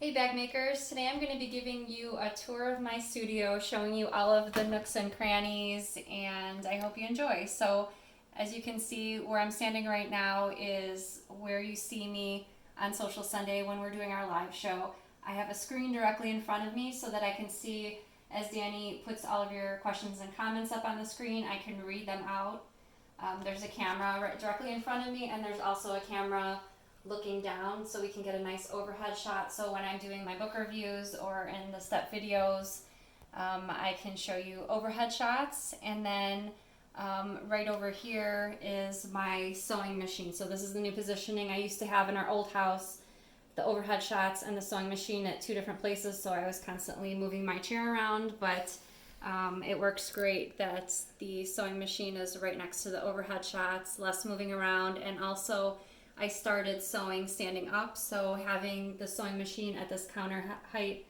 Hey bag makers, today I'm going to be giving you a tour of my studio, showing you all of the nooks and crannies, and I hope you enjoy. So as you can see, where I'm standing right now is where you see me on Social Sunday when we're doing our live show. I have a screen directly in front of me so that I can see as Danny puts all of your questions and comments up on the screen, I can read them out. There's a camera right directly in front of me, and there's also a camera looking down so we can get a nice overhead shot. So when I'm doing my book reviews or in the step videos, I can show you overhead shots. And then right over here is my sewing machine. So this is the new positioning I used to have in our old house, the overhead shots and the sewing machine at two different places. So I was constantly moving my chair around, but it works great that the sewing machine is right next to the overhead shots, less moving around. And also I started sewing standing up, so having the sewing machine at this counter height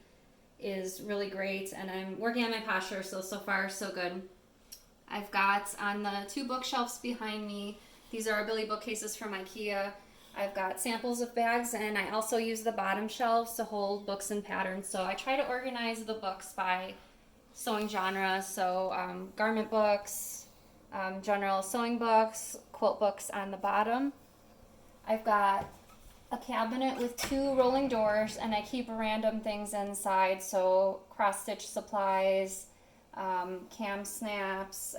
is really great, and I'm working on my posture, so far so good. I've got on the two bookshelves behind me, these are Billy bookcases from IKEA. I've got samples of bags, and I also use the bottom shelves to hold books and patterns, so I try to organize the books by sewing genre, so garment books, general sewing books, quilt books on the bottom. I've got a cabinet with two rolling doors, and I keep random things inside, so cross stitch supplies, cam snaps,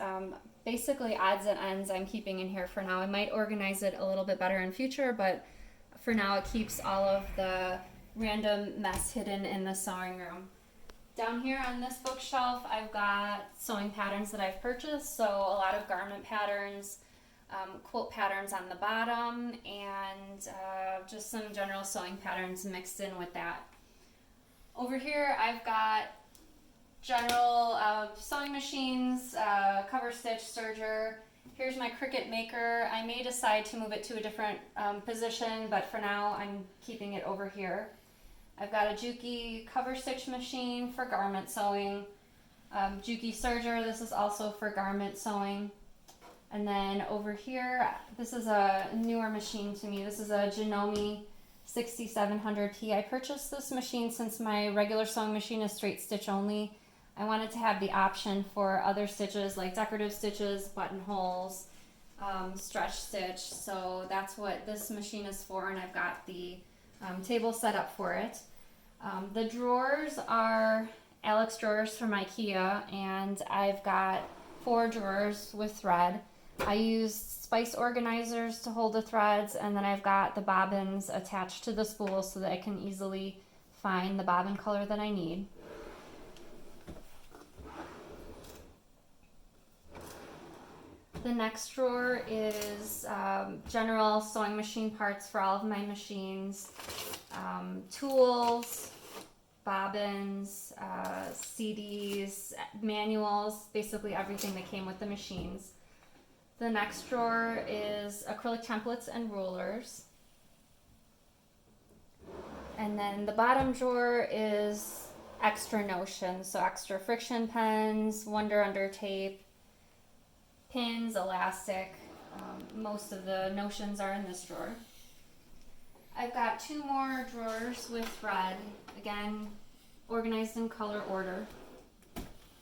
basically odds and ends I'm keeping in here for now. I might organize it a little bit better in future, but for now it keeps all of the random mess hidden in the sewing room. Down here on this bookshelf I've got sewing patterns that I've purchased, so a lot of garment patterns, quilt patterns on the bottom, and just some general sewing patterns mixed in with that. Over here I've got general sewing machines, cover stitch, serger. Here's my Cricut maker. I may decide to move it to a different position, but for now I'm keeping it over here. I've got a Juki cover stitch machine for garment sewing. Juki serger, this is also for garment sewing. And then over here, this is a newer machine to me. This is a Janome 6700P. I purchased this machine since my regular sewing machine is straight stitch only. I wanted to have the option for other stitches like decorative stitches, buttonholes, stretch stitch. So that's what this machine is for, and I've got the table set up for it. The drawers are Alex drawers from IKEA, and I've got 4 drawers with thread. I use spice organizers to hold the threads, and then I've got the bobbins attached to the spool so that I can easily find the bobbin color that I need. The next drawer is general sewing machine parts for all of my machines, tools, bobbins, CDs, manuals, basically everything that came with the machines. The next drawer is acrylic templates and rulers. And then the bottom drawer is extra notions, so extra friction pens, Wonder Under tape, pins, elastic. Most of the notions are in this drawer. I've got 2 more drawers with thread, again organized in color order.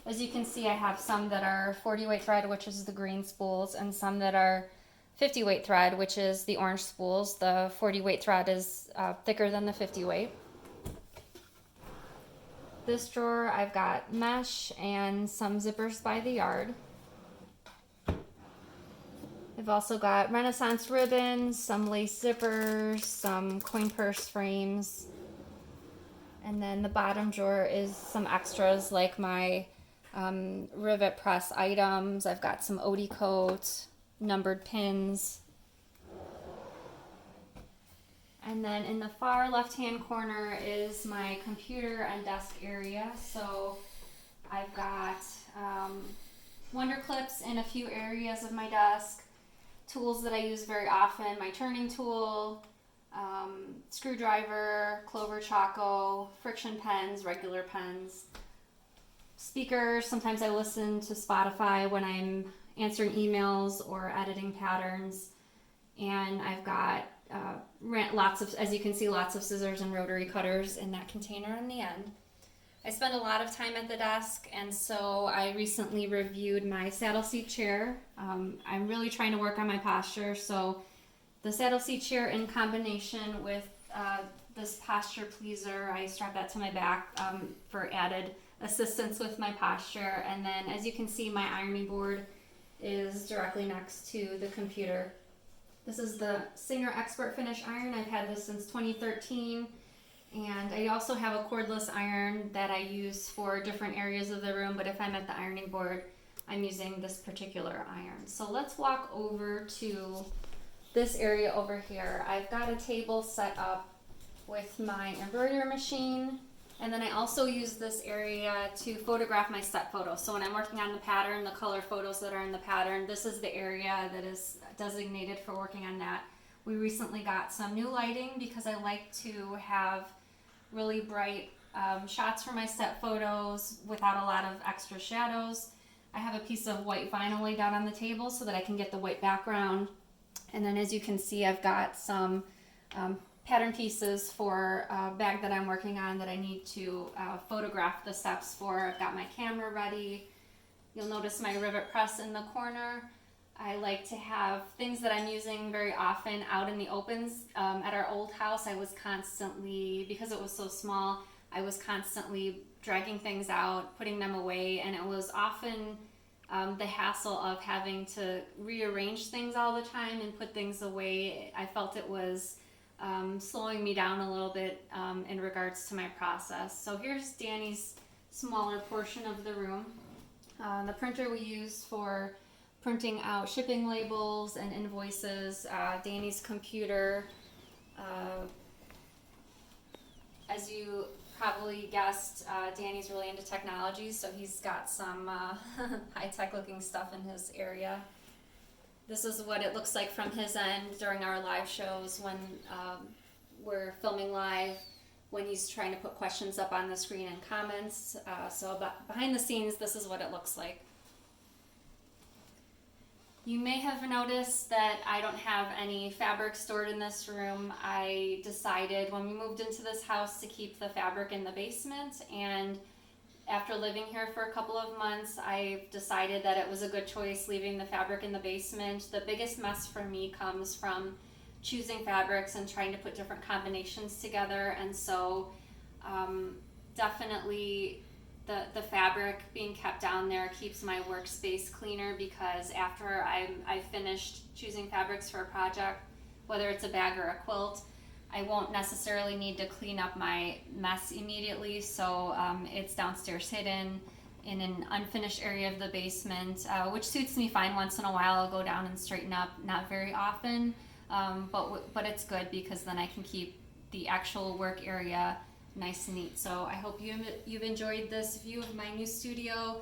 As you can see, I have some that are 40 weight thread, which is the green spools, and some that are 50 weight thread, which is the orange spools. The 40 weight thread is thicker than the 50 weight. This drawer, I've got mesh and some zippers by the yard. I've also got Renaissance ribbons, some lace zippers, some coin purse frames. And then the bottom drawer is some extras like my rivet press items. I've got some Odie coat, numbered pins. And then in the far left-hand corner is my computer and desk area. So I've got wonder clips in a few areas of my desk, tools that I use very often, my turning tool, screwdriver, Clover Choco, friction pens, regular pens, speakers. Sometimes I listen to Spotify when I'm answering emails or editing patterns. And I've got lots of, as you can see, lots of scissors and rotary cutters in that container in the end. I spend a lot of time at the desk, and so I recently reviewed my saddle seat chair. I'm really trying to work on my posture, so the saddle seat chair in combination with this posture pleaser, I strap that to my back for added assistance with my posture. And then as you can see, my ironing board is directly next to the computer. This is the Singer Expert Finish iron. I've had this since 2013. And I also have a cordless iron that I use for different areas of the room, but if I'm at the ironing board, I'm using this particular iron. So let's walk over to this area over here. I've got a table set up with my embroidery machine, and then I also use this area to photograph my set photos. So when I'm working on the pattern, the color photos that are in the pattern, this is the area that is designated for working on that. We recently got some new lighting because I like to have really bright shots for my set photos without a lot of extra shadows. I have a piece of white vinyl laid down on the table so that I can get the white background. And then as you can see, I've got some pattern pieces for a bag that I'm working on that I need to photograph the steps for. I've got my camera ready. You'll notice my rivet press in the corner. I like to have things that I'm using very often out in the opens. At our old house, I was constantly, because it was so small, I was constantly dragging things out, putting them away, and it was often the hassle of having to rearrange things all the time and put things away. I felt it was slowing me down a little bit in regards to my process. So here's Danny's smaller portion of the room. The printer we use for printing out shipping labels and invoices, Danny's computer. As you probably guessed, Danny's really into technology, so he's got some high-tech looking stuff in his area. This is what it looks like from his end during our live shows when we're filming live, when he's trying to put questions up on the screen and comments. So behind the scenes, this is what it looks like. You may have noticed that I don't have any fabric stored in this room. I decided when we moved into this house to keep the fabric in the basement, and after living here for a couple of months, I decided that it was a good choice leaving the fabric in the basement. The biggest mess for me comes from choosing fabrics and trying to put different combinations together, and so definitely the fabric being kept down there keeps my workspace cleaner, because after I've finished choosing fabrics for a project, whether it's a bag or a quilt, I won't necessarily need to clean up my mess immediately, so it's downstairs hidden in an unfinished area of the basement, which suits me fine. Once in a while I'll go down and straighten up, not very often, but it's good because then I can keep the actual work area nice and neat. So I hope you've enjoyed this view of my new studio.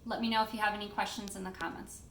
Let me know if you have any questions in the comments.